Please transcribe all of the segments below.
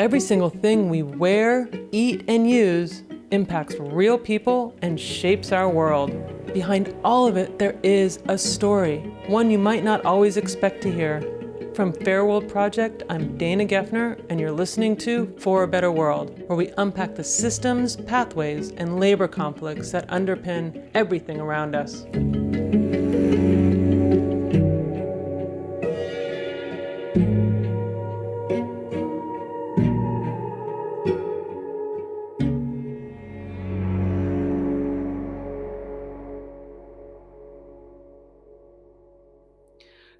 Every single thing we wear, eat, and use impacts real people and shapes our world. Behind all of it, there is a story, one you might not always expect to hear. From Fair World Project, I'm Dana Geffner, and you're listening to For a Better World, where we unpack the systems, pathways, and labor conflicts that underpin everything around us.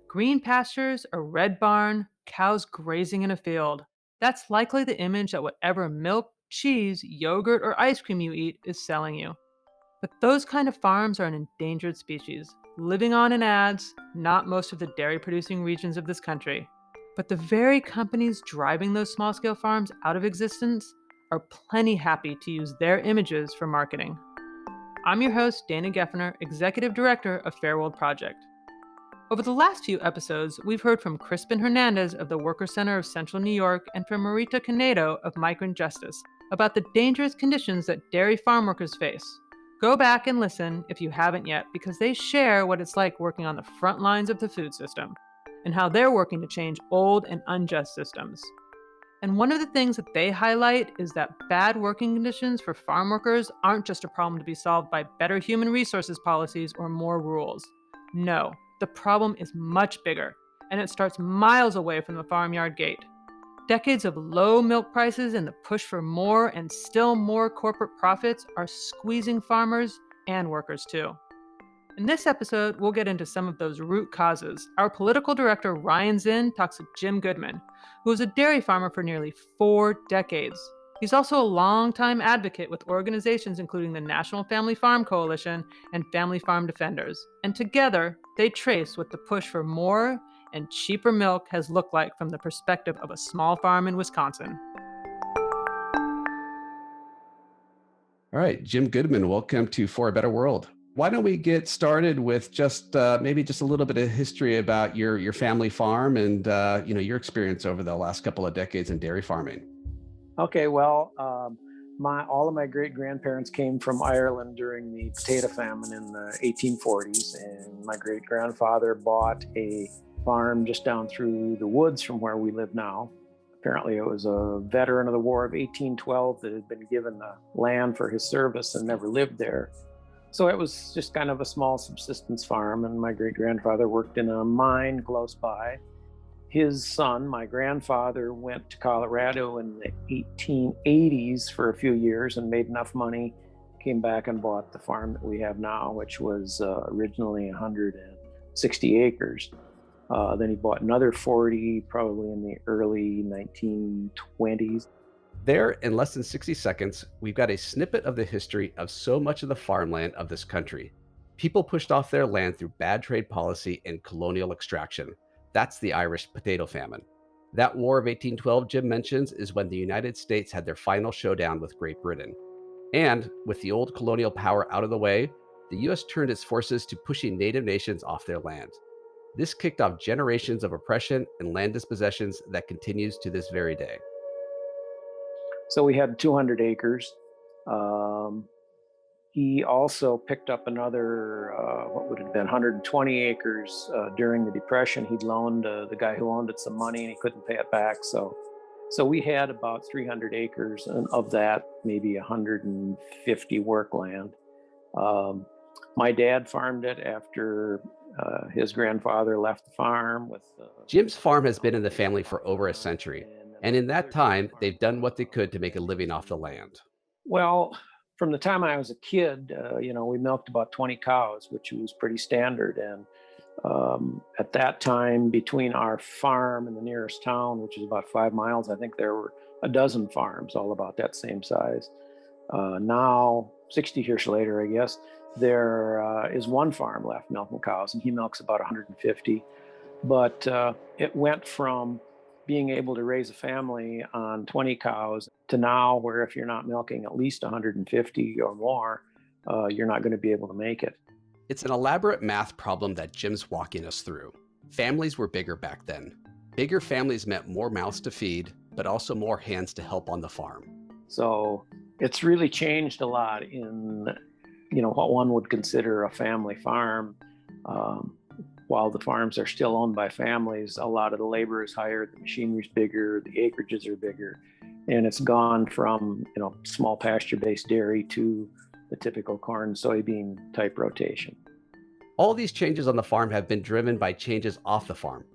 Green pastures, a red barn, cows grazing in a field. That's likely the image that whatever milk, cheese, yogurt, or ice cream you eat is selling you. But those kind of farms are an endangered species, living on in ads, not most of the dairy producing regions of this country. But the very companies driving those small scale farms out of existence are plenty happy to use their images for marketing. I'm your host, Dana Geffner, Executive Director of Fair World Project. Over the last few episodes, we've heard from Crispin Hernandez of the Worker Center of Central New York and from Marita Canedo of Migrant Justice about the dangerous conditions that dairy farm workers face. Go back and listen if you haven't yet, because they share what it's like working on the front lines of the food system and how they're working to change old and unjust systems. And one of the things that they highlight is that bad working conditions for farm workers aren't just a problem to be solved by better human resources policies or more rules. No. The problem is much bigger, and it starts miles away from the farmyard gate. Decades of low milk prices and the push for more and still more corporate profits are squeezing farmers and workers too. In this episode, we'll get into some of those root causes. Our political director, Ryan Zinn, talks with Jim Goodman, who was a dairy farmer for nearly 4 decades. He's also a longtime advocate with organizations including the National Family Farm Coalition and Family Farm Defenders. And together, they trace what the push for more and cheaper milk has looked like from the perspective of a small farm in Wisconsin. All right, Jim Goodman, welcome to For a Better World. Why don't we get started with just maybe just a little bit of history about your family farm and your experience over the last couple of decades in dairy farming. Okay, well, all of my great-grandparents came from Ireland during the potato famine in the 1840s, and my great-grandfather bought a farm just down through the woods from where we live now. Apparently, it was a veteran of the War of 1812 that had been given the land for his service and never lived there. So it was just kind of a small subsistence farm, and my great-grandfather worked in a mine close by. His son, my grandfather, went to Colorado in the 1880s for a few years and made enough money, came back and bought the farm that we have now, which was originally 160 acres. Then he bought another 40, probably in the early 1920s. There, in less than 60 seconds, we've got a snippet of the history of so much of the farmland of this country. People pushed off their land through bad trade policy and colonial extraction. That's the Irish potato famine. That War of 1812 Jim mentions is when the United States had their final showdown with Great Britain. And with the old colonial power out of the way, the U.S. turned its forces to pushing native nations off their land. This kicked off generations of oppression and land dispossessions that continues to this very day. So we had 200 acres. He also picked up another, 120 acres during the Depression. He'd loaned the guy who owned it some money and he couldn't pay it back. So we had about 300 acres, and of that, maybe 150 work land. My dad farmed it after his grandfather left the farm. Jim's farm has been in the family for over a century. And in that time, they've done what they could to make a living off the land. Well, from the time I was a kid, we milked about 20 cows, which was pretty standard. And at that time, between our farm and the nearest town, which is about 5 miles, I think there were a dozen farms, all about that same size. Now, 60 years later, I guess, there is one farm left milking cows, and he milks about 150. But it went from being able to raise a family on 20 cows to now where if you're not milking at least 150 or more, you're not going to be able to make it. It's an elaborate math problem that Jim's walking us through. Families were bigger back then. Bigger families meant more mouths to feed, but also more hands to help on the farm. So it's really changed a lot in, what one would consider a family farm. Um, while the farms are still owned by families, a lot of the labor is higher, the machinery's bigger, the acreages are bigger, and it's gone from, small pasture-based dairy to the typical corn, soybean type rotation. All these changes on the farm have been driven by changes off the farm.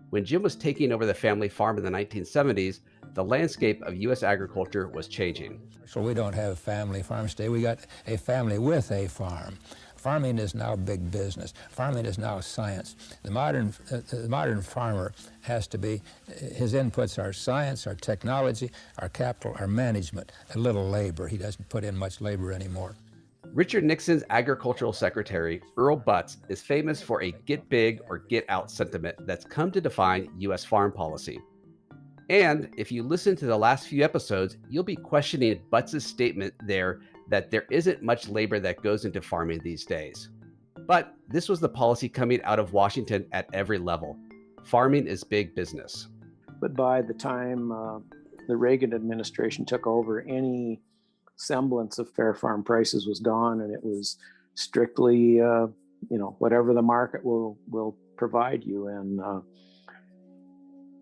When Jim was taking over the family farm in the 1970s, the landscape of U.S. agriculture was changing. So we don't have family farms today. We got a family with a farm. Farming is now big business. Farming is now science. The modern farmer has to be, his inputs are science, our technology, our capital, our management, a little labor. He doesn't put in much labor anymore. Richard Nixon's agricultural secretary, Earl Butz, is famous for a get big or get out sentiment that's come to define U.S. farm policy. And if you listen to the last few episodes, you'll be questioning Butz's statement there that there isn't much labor that goes into farming these days. But this was the policy coming out of Washington at every level. Farming is big business. But by the time the Reagan administration took over, any semblance of fair farm prices was gone, and it was strictly, whatever the market will provide you. And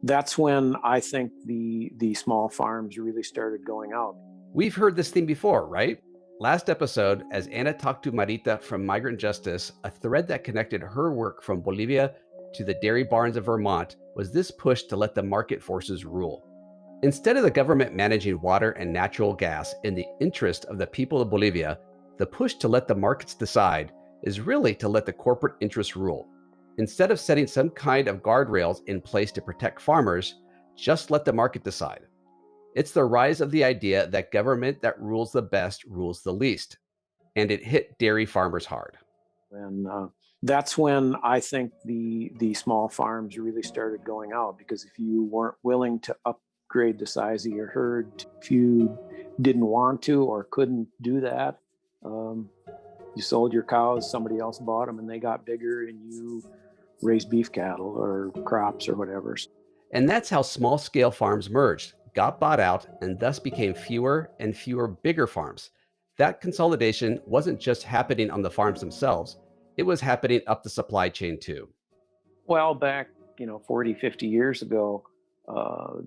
that's when I think the small farms really started going out. We've heard this theme before, right? Last episode, as Anna talked to Marita from Migrant Justice, a thread that connected her work from Bolivia to the dairy barns of Vermont was this push to let the market forces rule. Instead of the government managing water and natural gas in the interest of the people of Bolivia, the push to let the markets decide is really to let the corporate interests rule. Instead of setting some kind of guardrails in place to protect farmers, just let the market decide. It's the rise of the idea that government that rules the best rules the least, and it hit dairy farmers hard. And that's when I think the small farms really started going out, because if you weren't willing to upgrade the size of your herd, if you didn't want to or couldn't do that, you sold your cows, somebody else bought them, and they got bigger, and you raised beef cattle or crops or whatever. And that's how small-scale farms merged, got bought out, and thus became fewer and fewer bigger farms. That consolidation wasn't just happening on the farms themselves, it was happening up the supply chain too. Well, back, 40, 50 years ago,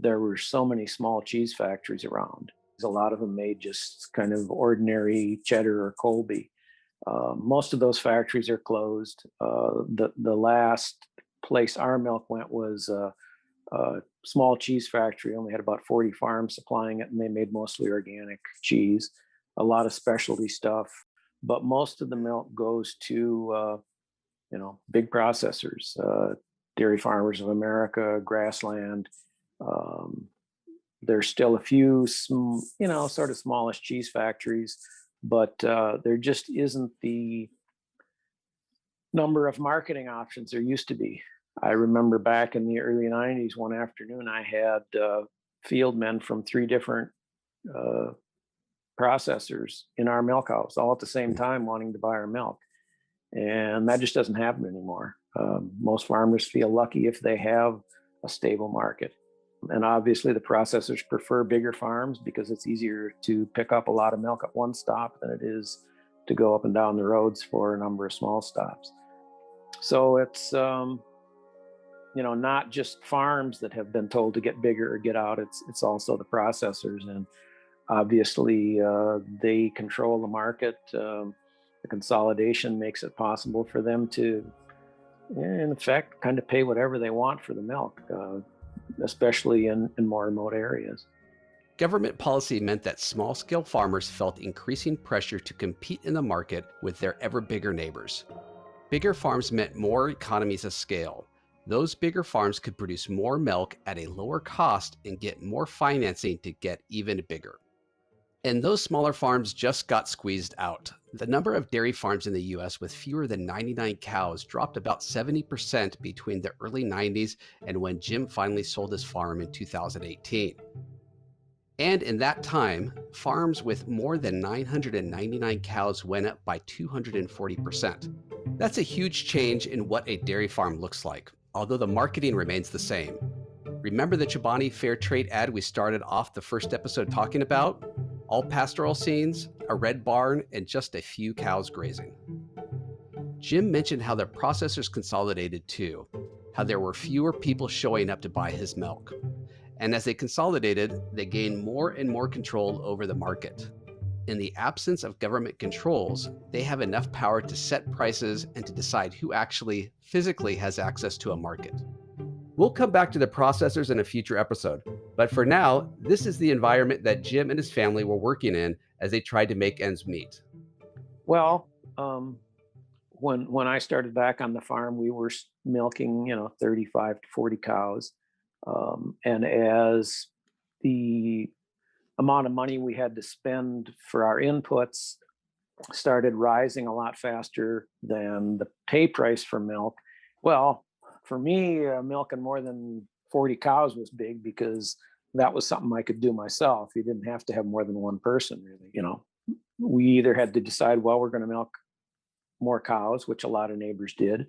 there were so many small cheese factories around. A lot of them made just kind of ordinary cheddar or Colby. Most of those factories are closed. The last place our milk went was a small cheese factory. Only had about 40 farms supplying it, and they made mostly organic cheese, a lot of specialty stuff. But most of the milk goes to, big processors, Dairy Farmers of America, Grassland. There's still a few, sort of smallish cheese factories, but there just isn't the number of marketing options there used to be. I remember back in the early 90s, one afternoon, I had field men from 3 different processors in our milk house all at the same time wanting to buy our milk. And that just doesn't happen anymore. Most farmers feel lucky if they have a stable market. And obviously the processors prefer bigger farms because it's easier to pick up a lot of milk at one stop than it is to go up and down the roads for a number of small stops. So it's, not just farms that have been told to get bigger or get out. It's also the processors. And obviously they control the market. The consolidation makes it possible for them to, in effect, kind of pay whatever they want for the milk, especially in more remote areas. Government policy meant that small-scale farmers felt increasing pressure to compete in the market with their ever bigger neighbors. Bigger farms meant more economies of scale. Those bigger farms could produce more milk at a lower cost and get more financing to get even bigger. And those smaller farms just got squeezed out. The number of dairy farms in the US with fewer than 99 cows dropped about 70% between the early 90s and when Jim finally sold his farm in 2018. And in that time, farms with more than 999 cows went up by 240%. That's a huge change in what a dairy farm looks like, although the marketing remains the same. Remember the Chobani Fair Trade ad we started off the first episode talking about? All pastoral scenes, a red barn, and just a few cows grazing. Jim mentioned how the processors consolidated too, how there were fewer people showing up to buy his milk. And as they consolidated, they gained more and more control over the market. In the absence of government controls, they have enough power to set prices and to decide who actually physically has access to a market. We'll come back to the processors in a future episode, but for now, this is the environment that Jim and his family were working in as they tried to make ends meet. Well, when I started back on the farm, we were milking 35 to 40 cows, and as the amount of money we had to spend for our inputs started rising a lot faster than the pay price for milk. Well, for me, milking more than 40 cows was big because that was something I could do myself. You didn't have to have more than one person, really. We either had to decide, well, we're going to milk more cows, which a lot of neighbors did,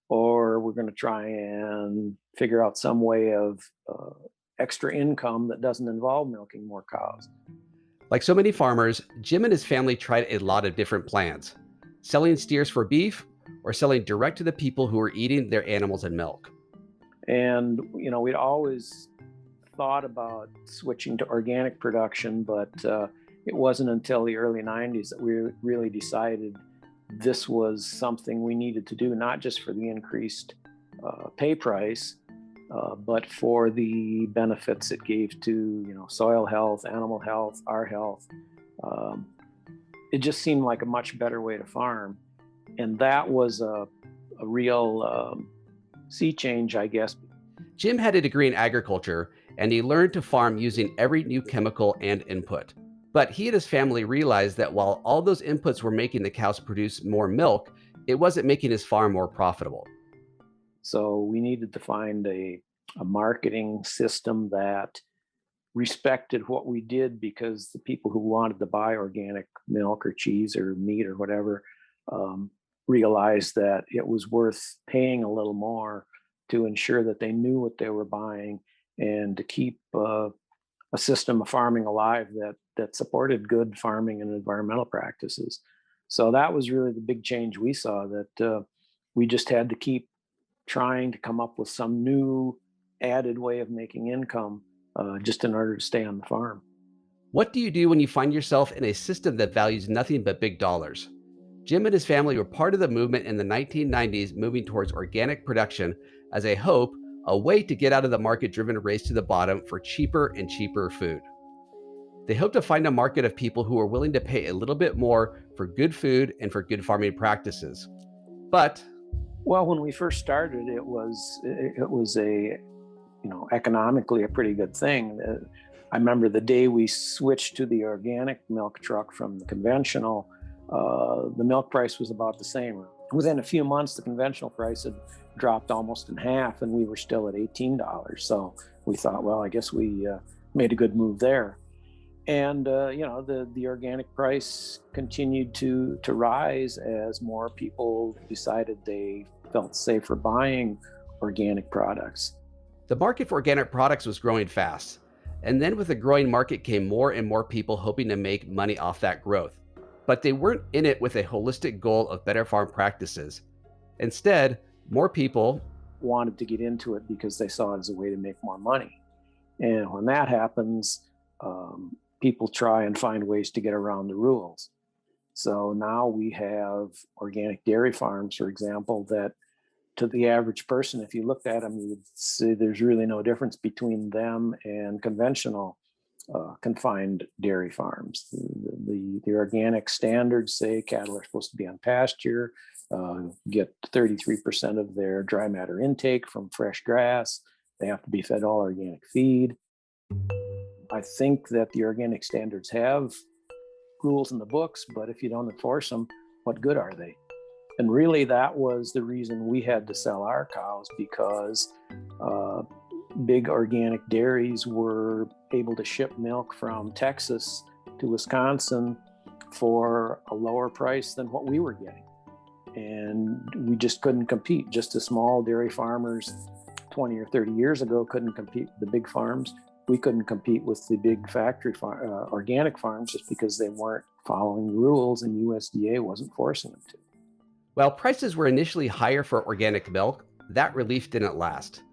or we're going to try and figure out some way of extra income that doesn't involve milking more cows. Like so many farmers, Jim and his family tried a lot of different plans, selling steers for beef or selling direct to the people who were eating their animals and milk. And, we'd always thought about switching to organic production, but it wasn't until the early 90s that we really decided this was something we needed to do, not just for the increased pay price, but for the benefits it gave to, soil health, animal health, our health. It just seemed like a much better way to farm. And that was a real sea change, I guess. Jim had a degree in agriculture, and he learned to farm using every new chemical and input. But he and his family realized that while all those inputs were making the cows produce more milk, it wasn't making his farm more profitable. So we needed to find a marketing system that respected what we did, because the people who wanted to buy organic milk or cheese or meat or whatever realized that it was worth paying a little more to ensure that they knew what they were buying and to keep a system of farming alive that supported good farming and environmental practices. So that was really the big change we saw, that we just had to keep trying to come up with some new added way of making income just in order to stay on the farm. What do you do when you find yourself in a system that values nothing but big dollars? Jim and his family were part of the movement in the 1990s, moving towards organic production as a hope, a way to get out of the market-driven race to the bottom for cheaper and cheaper food. They hoped to find a market of people who were willing to pay a little bit more for good food and for good farming practices. But Well, when we first started, it was a economically a pretty good thing. I remember the day we switched to the organic milk truck from the conventional, the milk price was about the same. Within a few months, the conventional price had dropped almost in half, and we were still at $18. So we thought, well, I guess we made a good move there. And the organic price continued to rise as more people decided they felt safer buying organic products. the market for organic products was growing fast. And then with the growing market came more and more people hoping to make money off that growth. But they weren't in it with a holistic goal of better farm practices. Instead, more people wanted to get into it because they saw it as a way to make more money. And when that happens, people try and find ways to get around the rules. So now we have organic dairy farms, for example, that to the average person, if you looked at them, you would see there's really no difference between them and conventional confined dairy farms. The organic standards say cattle are supposed to be on pasture, get 33% of their dry matter intake from fresh grass. They have to be fed all organic feed. I think that the organic standards have rules in the books, but if you don't enforce them, what good are they? And really, that was the reason we had to sell our cows, because big organic dairies were able to ship milk from Texas to Wisconsin for a lower price than what we were getting. And we just couldn't compete. Just the small dairy farmers 20 or 30 years ago couldn't compete with the big farms. We couldn't compete with the big factory organic farms just because they weren't following the rules and USDA wasn't forcing them to. While prices were initially higher for organic milk, that relief didn't last.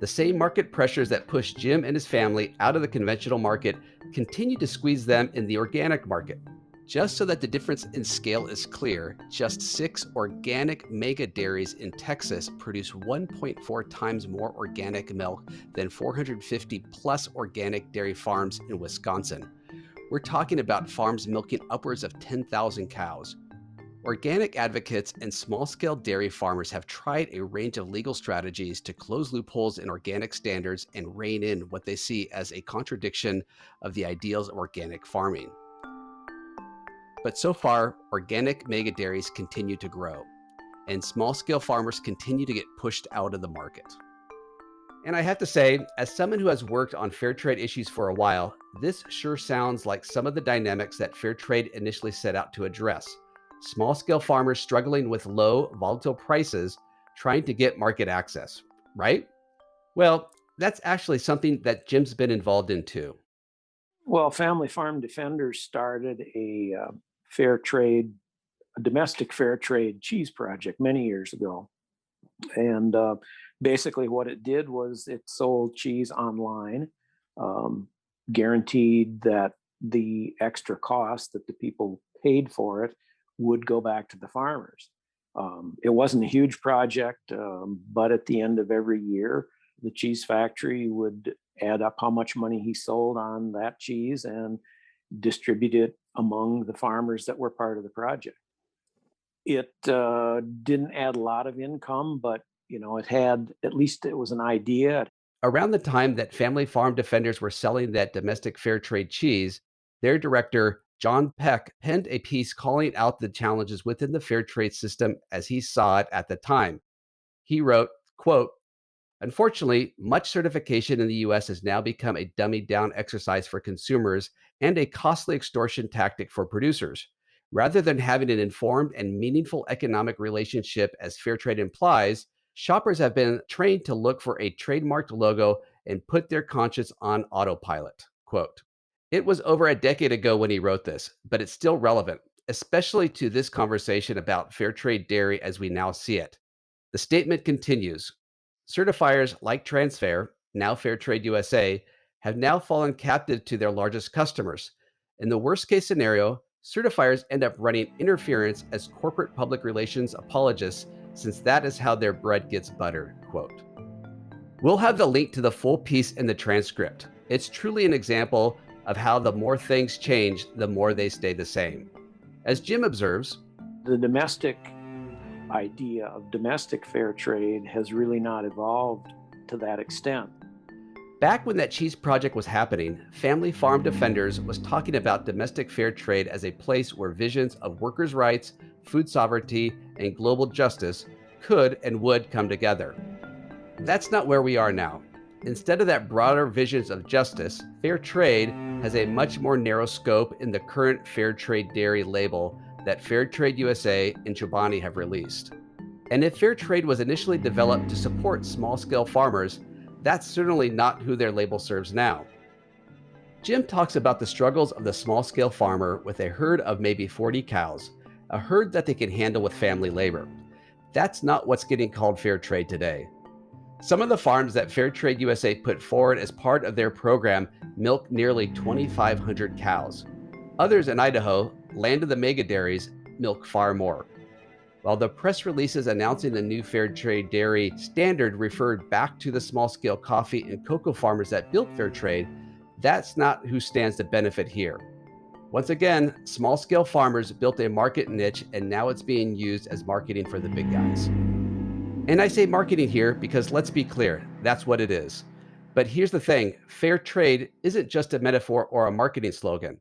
The same market pressures that pushed Jim and his family out of the conventional market continued to squeeze them in the organic market. Just so that the difference in scale is clear, just 6 organic mega dairies in Texas produce 1.4 times more organic milk than 450 plus organic dairy farms in Wisconsin. We're talking about farms milking upwards of 10,000 cows. Organic advocates and small-scale dairy farmers have tried a range of legal strategies to close loopholes in organic standards and rein in what they see as a contradiction of the ideals of organic farming. But so far, organic mega dairies continue to grow, and small-scale farmers continue to get pushed out of the market. And I have to say, as someone who has worked on fair trade issues for a while, this sure sounds like some of the dynamics that fair trade initially set out to address. Small-scale farmers struggling with low, volatile prices, trying to get market access, right? Well, that's actually something that Jim's been involved in too. Well, Family Farm Defenders started fair trade, a domestic fair trade cheese project many years ago. And basically, what it did was it sold cheese online, guaranteed that the extra cost that the people paid for it would go back to the farmers. It wasn't a huge project, but at the end of every year, the cheese factory would add up how much money he sold on that cheese and distribute it among the farmers that were part of the project. It didn't add a lot of income, but it had, at least it was an idea. Around the time that Family Farm Defenders were selling that domestic fair trade cheese, their director, John Peck, penned a piece calling out the challenges within the fair trade system as he saw it at the time. He wrote, quote, "Unfortunately, much certification in the US has now become a dummied down exercise for consumers and a costly extortion tactic for producers. Rather than having an informed and meaningful economic relationship as fair trade implies, shoppers have been trained to look for a trademarked logo and put their conscience on autopilot." Quote. It was over a decade ago when he wrote this, but it's still relevant, especially to this conversation about fair trade dairy as we now see it. The statement continues. Certifiers like Transfair, now Fairtrade USA, have now fallen captive to their largest customers. In the worst case scenario, certifiers end up running interference as corporate public relations apologists, since that is how their bread gets buttered. Quote. We'll have the link to the full piece in the transcript. It's truly an example of how the more things change, the more they stay the same. As Jim observes, the domestic idea of domestic fair trade has really not evolved to that extent. Back when that cheese project was happening, Family Farm Defenders was talking about domestic fair trade as a place where visions of workers' rights, food sovereignty, and global justice could and would come together. That's not where we are now. Instead of that broader visions of justice, fair trade has a much more narrow scope in the current Fair Trade Dairy label that Fairtrade USA and Chobani have released. And if fair trade was initially developed to support small-scale farmers, that's certainly not who their label serves now. Jim talks about the struggles of the small-scale farmer with a herd of maybe 40 cows, a herd that they can handle with family labor. That's not what's getting called fair trade today. Some of the farms that Fairtrade USA put forward as part of their program milk nearly 2,500 cows. Others in Idaho, land of the mega dairies, milk far more. While the press releases announcing the new fair trade dairy standard referred back to the small-scale coffee and cocoa farmers that built fair trade, that's not who stands to benefit here. Once again, small-scale farmers built a market niche, and now it's being used as marketing for the big guys. And I say marketing here because let's be clear, that's what it is. But here's the thing, fair trade isn't just a metaphor or a marketing slogan.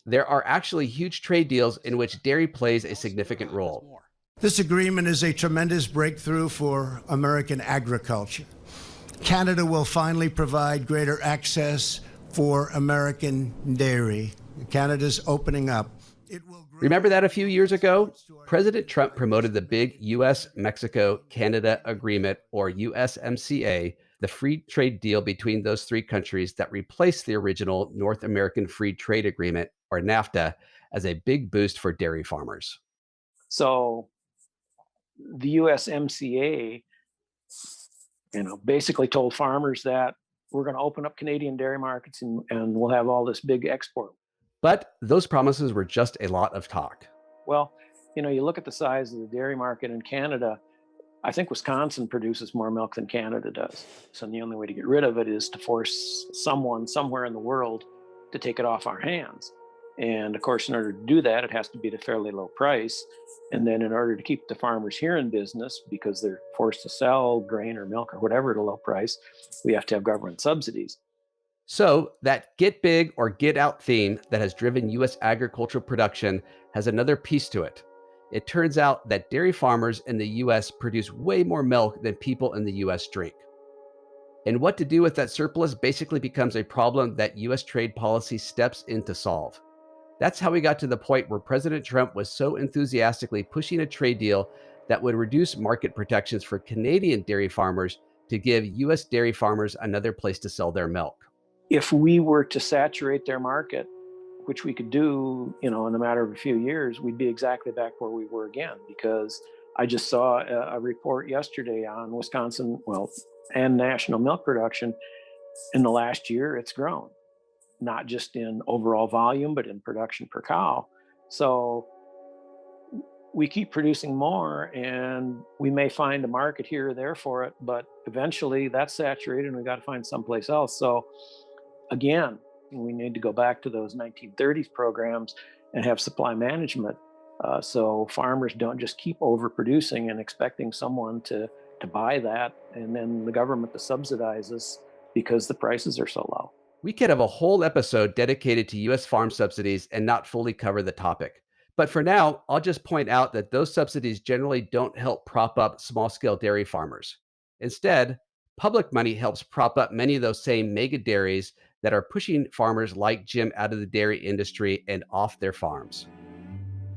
There are actually huge trade deals in which dairy plays a significant role. This agreement is a tremendous breakthrough for American agriculture. Canada will finally provide greater access for American dairy. Canada's opening up. Remember that a few years ago? President Trump promoted the big US-Mexico-Canada Agreement, or USMCA, the free trade deal between those three countries that replaced the original North American Free Trade Agreement, or NAFTA, as a big boost for dairy farmers. So the USMCA, basically told farmers that we're going to open up Canadian dairy markets and we'll have all this big export. But those promises were just a lot of talk. Well, you look at the size of the dairy market in Canada. I think Wisconsin produces more milk than Canada does. So the only way to get rid of it is to force someone somewhere in the world to take it off our hands. And of course, in order to do that, it has to be at a fairly low price. And then in order to keep the farmers here in business, because they're forced to sell grain or milk or whatever at a low price, we have to have government subsidies. So, that get big or get out theme that has driven U.S. agricultural production has another piece to it. It turns out that dairy farmers in the U.S. produce way more milk than people in the U.S. drink. And what to do with that surplus basically becomes a problem that U.S. trade policy steps in to solve. That's how we got to the point where President Trump was so enthusiastically pushing a trade deal that would reduce market protections for Canadian dairy farmers to give U.S. dairy farmers another place to sell their milk. If we were to saturate their market, which we could do, in a matter of a few years, we'd be exactly back where we were again. Because I just saw a report yesterday on Wisconsin, and national milk production. In the last year, it's grown, not just in overall volume, but in production per cow. So we keep producing more, and we may find a market here or there for it, but eventually that's saturated and we got to find someplace else. So again, we need to go back to those 1930s programs and have supply management, so farmers don't just keep overproducing and expecting someone to buy that, and then the government to subsidize us because the prices are so low. We could have a whole episode dedicated to U.S. farm subsidies and not fully cover the topic. But for now, I'll just point out that those subsidies generally don't help prop up small scale dairy farmers. Instead, public money helps prop up many of those same mega dairies that are pushing farmers like Jim out of the dairy industry and off their farms.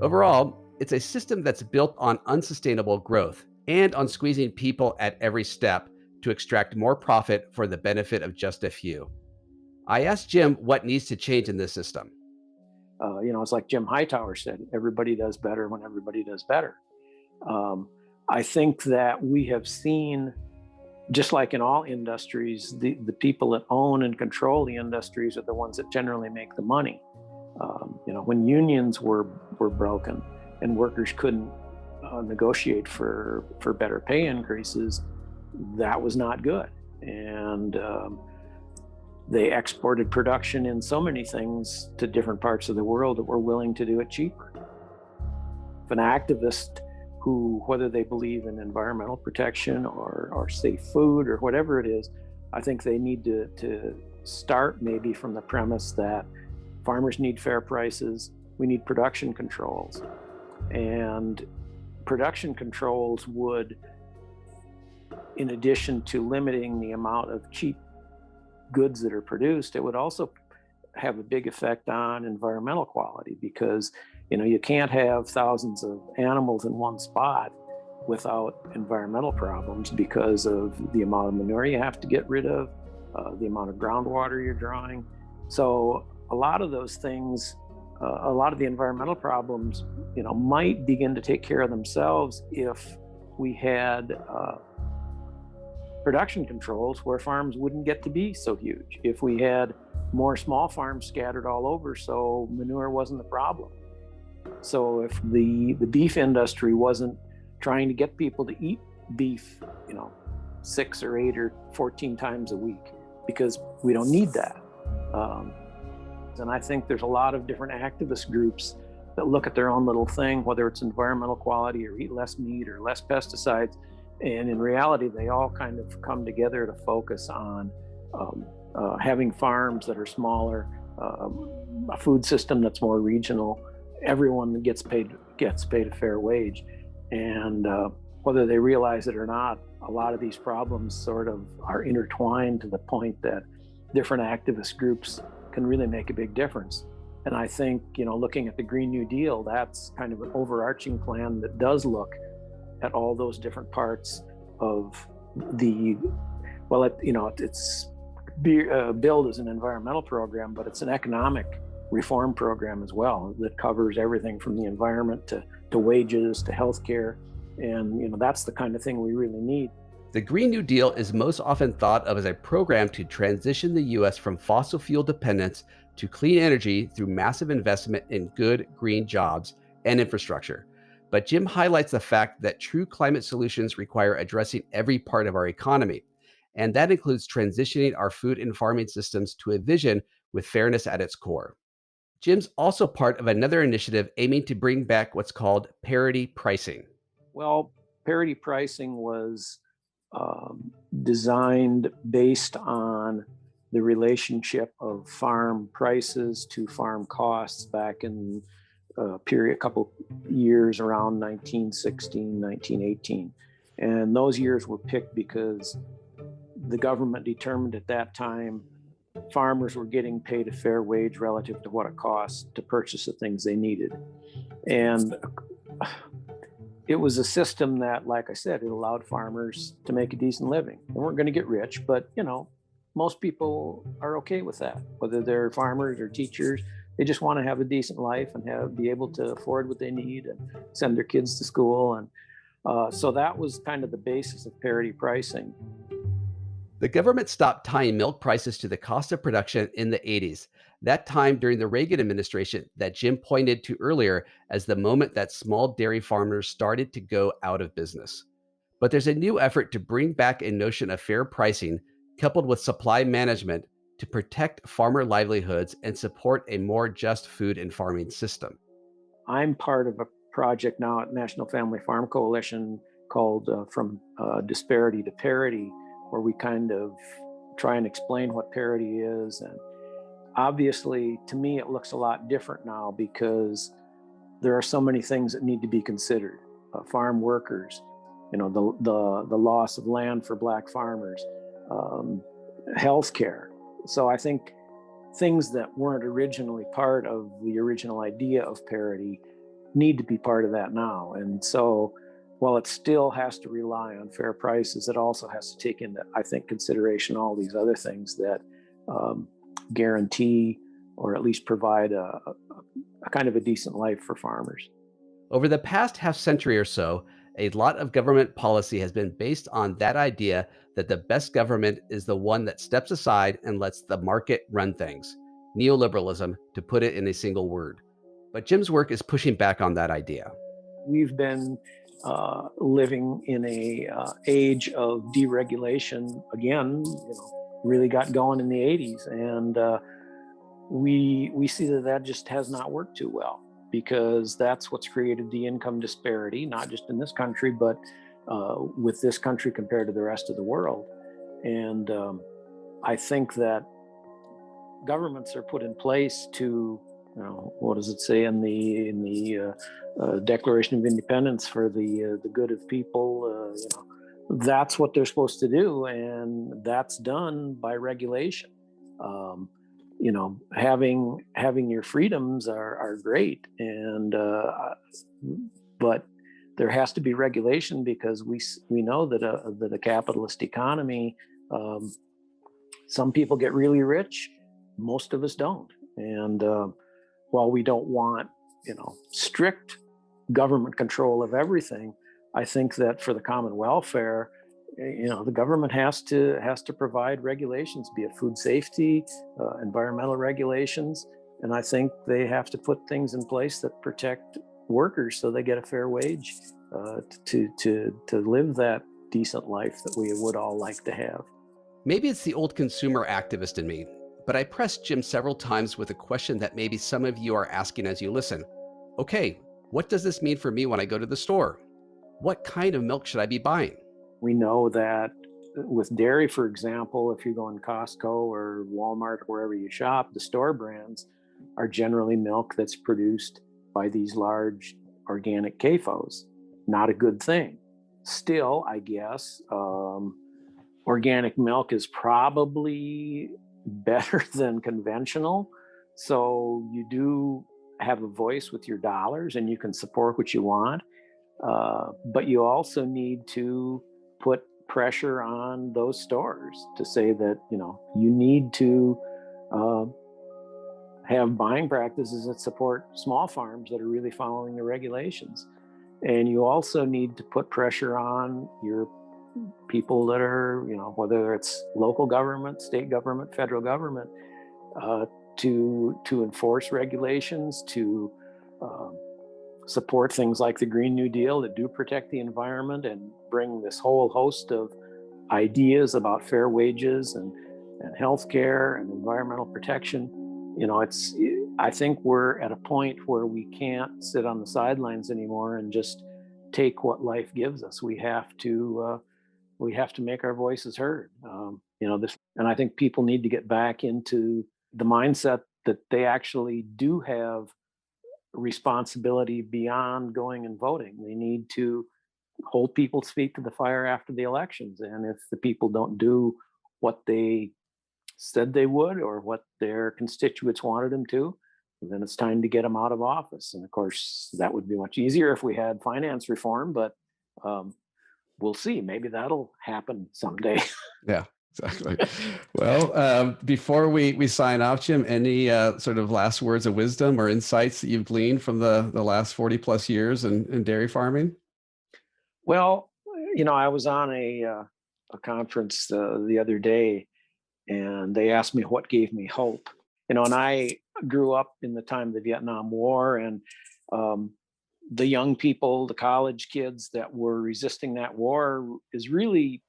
Overall, it's a system that's built on unsustainable growth and on squeezing people at every step to extract more profit for the benefit of just a few. I asked Jim what needs to change in this system. It's like Jim Hightower said, everybody does better when everybody does better. I think that we have seen, just like in all industries, the people that own and control the industries are the ones that generally make the money. When unions were broken and workers couldn't negotiate for better pay increases, that was not good. And they exported production in so many things to different parts of the world that were willing to do it cheaper. If an activist who, whether they believe in environmental protection or safe food or whatever it is, I think they need to start maybe from the premise that farmers need fair prices, we need production controls. And production controls would, in addition to limiting the amount of cheap goods that are produced, it would also have a big effect on environmental quality, because you can't have thousands of animals in one spot without environmental problems because of the amount of manure you have to get rid of, the amount of groundwater you're drawing. So a lot of those things, a lot of the environmental problems, might begin to take care of themselves if we had production controls where farms wouldn't get to be so huge. If we had more small farms scattered all over, so manure wasn't the problem. So if the beef industry wasn't trying to get people to eat beef, 6 or 8 or 14 times a week, because we don't need that. And I think there's a lot of different activist groups that look at their own little thing, whether it's environmental quality or eat less meat or less pesticides. And in reality, they all kind of come together to focus on having farms that are smaller, a food system that's more regional. Everyone gets paid a fair wage. And whether they realize it or not, a lot of these problems sort of are intertwined to the point that different activist groups can really make a big difference. And I think, looking at the Green New Deal, that's kind of an overarching plan that does look at all those different parts of Well, it's billed as an environmental program, but it's an economic reform program as well that covers everything from the environment to wages to healthcare, and that's the kind of thing we really need. The Green New Deal is most often thought of as a program to transition the U.S. from fossil fuel dependence to clean energy through massive investment in good green jobs and infrastructure. But Jim highlights the fact that true climate solutions require addressing every part of our economy. And that includes transitioning our food and farming systems to a vision with fairness at its core. Jim's also part of another initiative aiming to bring back what's called parity pricing. Well, parity pricing was um, designed based on the relationship of farm prices to farm costs back in a couple years around 1916, 1918. And those years were picked because the government determined at that time farmers were getting paid a fair wage relative to what it cost to purchase the things they needed. And it was a system that, like I said, it allowed farmers to make a decent living. They weren't going to get rich, but most people are okay with that, whether they're farmers or teachers. They just want to have a decent life and be able to afford what they need and send their kids to school. And so that was kind of the basis of parity pricing. The government stopped tying milk prices to the cost of production in the 80s, that time during the Reagan administration that Jim pointed to earlier as the moment that small dairy farmers started to go out of business. But there's a new effort to bring back a notion of fair pricing coupled with supply management to protect farmer livelihoods and support a more just food and farming system. I'm part of a project now at National Family Farm Coalition called From Disparity to Parity, where we kind of try and explain what parity is. And obviously, to me, it looks a lot different now because there are so many things that need to be considered. Farm workers, the loss of land for Black farmers, um, healthcare. So I think things that weren't originally part of the original idea of parity need to be part of that now. And so while it still has to rely on fair prices, it also has to take into, I think, consideration all these other things that um, guarantee or at least provide a kind of a decent life for farmers. Over the past half century or so, a lot of government policy has been based on that idea that the best government is the one that steps aside and lets the market run things. Neoliberalism, to put it in a single word. But Jim's work is pushing back on that idea. We've been living in a age of deregulation again. Really got going in the 80s, and we see that just has not worked too well because that's what's created the income disparity, not just in this country, but with this country compared to the rest of the world. And I think that governments are put in place to, what does it say in the Declaration of Independence, for the good of people? That's what they're supposed to do, and that's done by regulation. Um, having your freedoms are great, and but there has to be regulation because we know that a capitalist economy, um, some people get really rich, most of us don't. And while we don't want strict government control of everything, I think that for the common welfare, the government has to provide regulations, be it food safety, environmental regulations, and I think they have to put things in place that protect workers so they get a fair wage to live that decent life that we would all like to have. Maybe it's the old consumer activist in me, but I pressed Jim several times with a question that maybe some of you are asking as you listen. Okay, what does this mean for me when I go to the store? What kind of milk should I be buying? We know that with dairy, for example, if you go in Costco or Walmart or wherever you shop, the store brands are generally milk that's produced by these large organic CAFOs. Not a good thing. Still, I guess, organic milk is probably better than conventional. So you do have a voice with your dollars and you can support what you want. But you also need to put pressure on those stores to say that, you need to uh, have buying practices that support small farms that are really following the regulations. And you also need to put pressure on your people that are, whether it's local government, state government, federal government, uh, to enforce regulations, to um, support things like the Green New Deal that do protect the environment and bring this whole host of ideas about fair wages and health care and environmental protection. It's I think we're at a point where we can't sit on the sidelines anymore and just take what life gives us. We have to make our voices heard. And I think people need to get back into the mindset that they actually do have responsibility beyond going and voting. They need to hold people's feet to the fire after the elections. And if the people don't do what they said they would or what their constituents wanted them to, then it's time to get them out of office. And of course, that would be much easier if we had finance reform, but um, we'll see. Maybe that'll happen someday. Yeah, exactly. Well, before we sign off, Jim, any sort of last words of wisdom or insights that you've gleaned from the last 40 plus years in dairy farming? Well, I was on a conference the other day, and they asked me what gave me hope. And I grew up in the time of the Vietnam War, and um, the young people, the college kids that were resisting that war is really,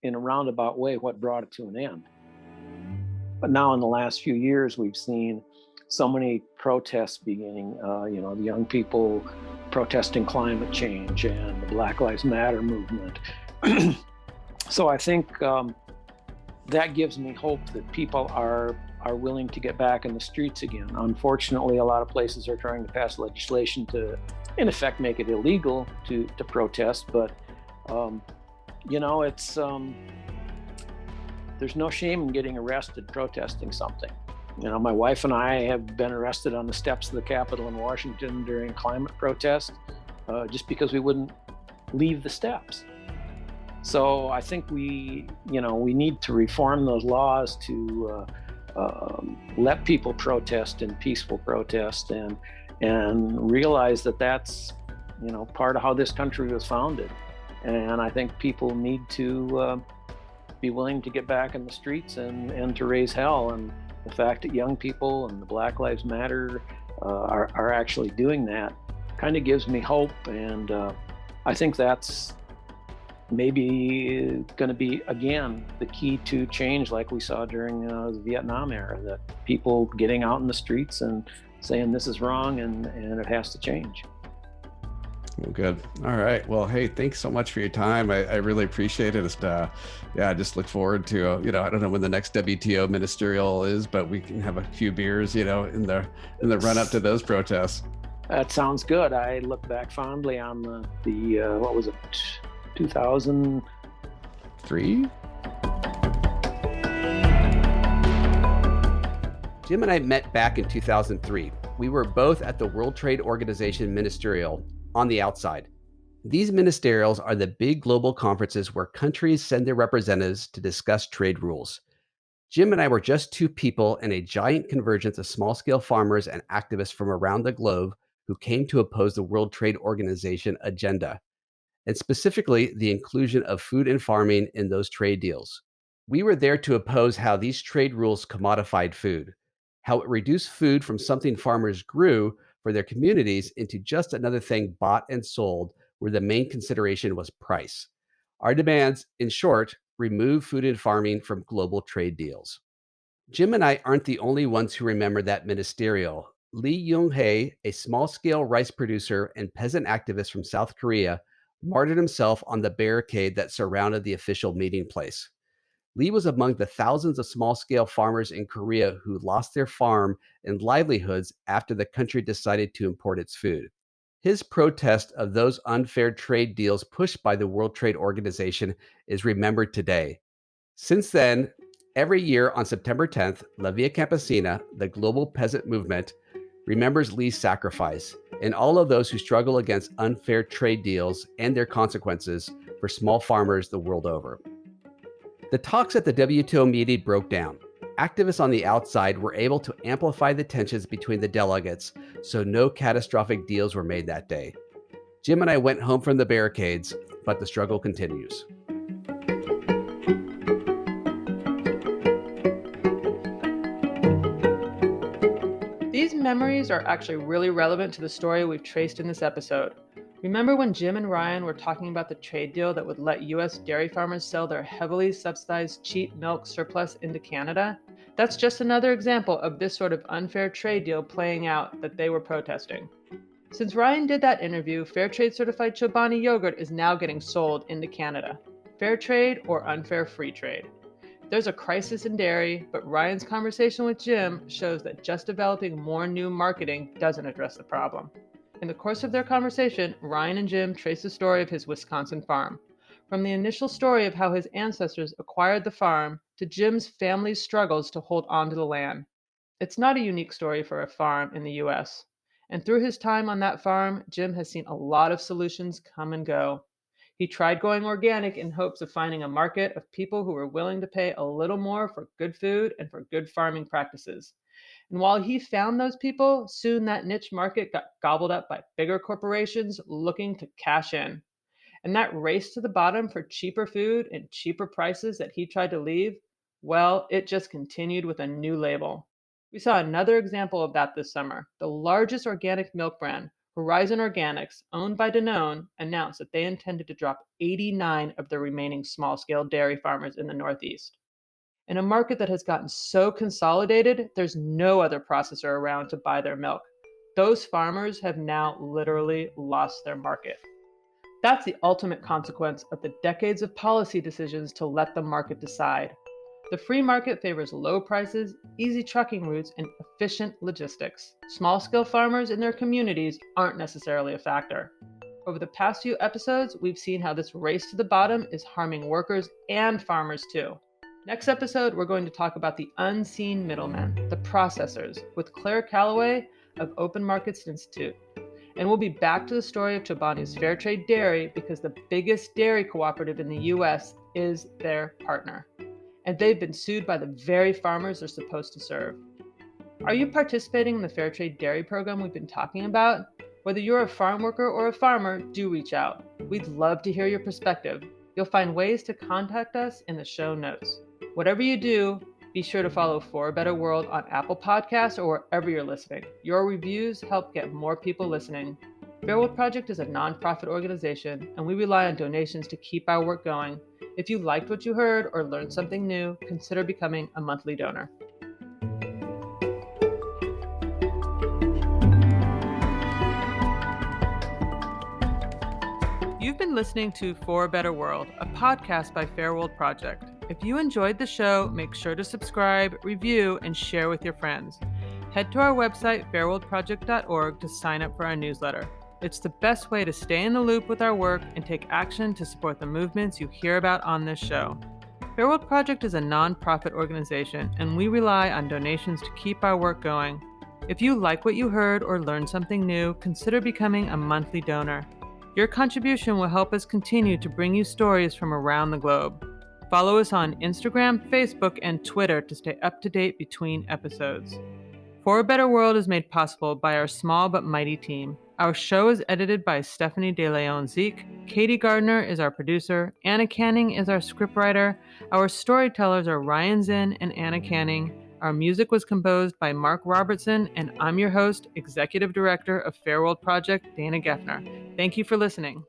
in a roundabout way, what brought it to an end. But now, in the last few years, we've seen so many protests beginning. The young people protesting climate change and the Black Lives Matter movement. So I think that gives me hope that people are willing to get back in the streets again. Unfortunately, a lot of places are trying to pass legislation to, in effect, make it illegal to protest. But it's there's no shame in getting arrested protesting something. My wife and I have been arrested on the steps of the Capitol in Washington during climate protest, just because we wouldn't leave the steps. So I think we need to reform those laws to let people protest in peaceful protest and realize that that's part of how this country was founded. And I think people need to be willing to get back in the streets and to raise hell. And the fact that young people and the Black Lives Matter are actually doing that kind of gives me hope. And I think that's maybe going to be, again, the key to change like we saw during the Vietnam era, that people getting out in the streets and saying this is wrong and it has to change. Well, good. All right. Well, hey, thanks so much for your time. I really appreciate it. I just look forward to, I don't know when the next WTO ministerial is, but we can have a few beers, in the run up to those protests. That sounds good. I look back fondly on the what was it, 2003? Jim and I met back in 2003. We were both at the World Trade Organization Ministerial on the outside. These ministerials are the big global conferences where countries send their representatives to discuss trade rules. Jim and I were just two people in a giant convergence of small-scale farmers and activists from around the globe who came to oppose the World Trade Organization agenda, and specifically the inclusion of food and farming in those trade deals. We were there to oppose how these trade rules commodified food, how it reduced food from something farmers grew for their communities into just another thing bought and sold, where the main consideration was price. Our demands, in short, remove food and farming from global trade deals. Jim and I aren't the only ones who remember that ministerial. Lee Young-hae, a small-scale rice producer and peasant activist from South Korea, martyred himself on the barricade that surrounded the official meeting place. Lee was among the thousands of small-scale farmers in Korea who lost their farm and livelihoods after the country decided to import its food. His protest of those unfair trade deals pushed by the World Trade Organization is remembered today. Since then, every year on September 10th, La Via Campesina, the global peasant movement, remembers Lee's sacrifice and all of those who struggle against unfair trade deals and their consequences for small farmers the world over. The talks at the WTO meeting broke down. Activists on the outside were able to amplify the tensions between the delegates, so no catastrophic deals were made that day. Jim and I went home from the barricades, but the struggle continues. These memories are actually really relevant to the story we've traced in this episode. Remember when Jim and Ryan were talking about the trade deal that would let US dairy farmers sell their heavily subsidized cheap milk surplus into Canada? That's just another example of this sort of unfair trade deal playing out that they were protesting. Since Ryan did that interview, fair trade certified Chobani yogurt is now getting sold into Canada. Fair trade or unfair free trade? There's a crisis in dairy, but Ryan's conversation with Jim shows that just developing more new marketing doesn't address the problem. In the course of their conversation, Ryan and Jim trace the story of his Wisconsin farm. From the initial story of how his ancestors acquired the farm to Jim's family's struggles to hold on to the land. It's not a unique story for a farm in the US. And through his time on that farm, Jim has seen a lot of solutions come and go. He tried going organic in hopes of finding a market of people who were willing to pay a little more for good food and for good farming practices. And while he found those people, soon that niche market got gobbled up by bigger corporations looking to cash in. And that race to the bottom for cheaper food and cheaper prices that he tried to leave, well, it just continued with a new label. We saw another example of that this summer. The largest organic milk brand, Horizon Organics, owned by Danone, announced that they intended to drop 89 of the remaining small-scale dairy farmers in the Northeast. In a market that has gotten so consolidated, there's no other processor around to buy their milk. Those farmers have now literally lost their market. That's the ultimate consequence of the decades of policy decisions to let the market decide. The free market favors low prices, easy trucking routes, and efficient logistics. Small-scale farmers in their communities aren't necessarily a factor. Over the past few episodes, we've seen how this race to the bottom is harming workers and farmers too. Next episode, we're going to talk about the unseen middlemen, the processors, with Claire Calloway of Open Markets Institute. And we'll be back to the story of Chobani's Fair Trade Dairy because the biggest dairy cooperative in the US is their partner. And they've been sued by the very farmers they're supposed to serve. Are you participating in the Fair Trade Dairy program we've been talking about? Whether you're a farm worker or a farmer, do reach out. We'd love to hear your perspective. You'll find ways to contact us in the show notes. Whatever you do, be sure to follow For a Better World on Apple Podcasts or wherever you're listening. Your reviews help get more people listening. Fair World Project is a nonprofit organization, and we rely on donations to keep our work going. If you liked what you heard or learned something new, consider becoming a monthly donor. You've been listening to For a Better World, a podcast by Fair World Project. If you enjoyed the show, make sure to subscribe, review, and share with your friends. Head to our website, fairworldproject.org, to sign up for our newsletter. It's the best way to stay in the loop with our work and take action to support the movements you hear about on this show. Fair World Project is a nonprofit organization, and we rely on donations to keep our work going. If you like what you heard or learned something new, consider becoming a monthly donor. Your contribution will help us continue to bring you stories from around the globe. Follow us on Instagram, Facebook, and Twitter to stay up to date between episodes. For a Better World is made possible by our small but mighty team. Our show is edited by Stephanie De Leon-Zeke. Katie Gardner is our producer. Anna Canning is our scriptwriter. Our storytellers are Ryan Zinn and Anna Canning. Our music was composed by Mark Robertson, and I'm your host, Executive Director of Fair World Project, Dana Geffner. Thank you for listening.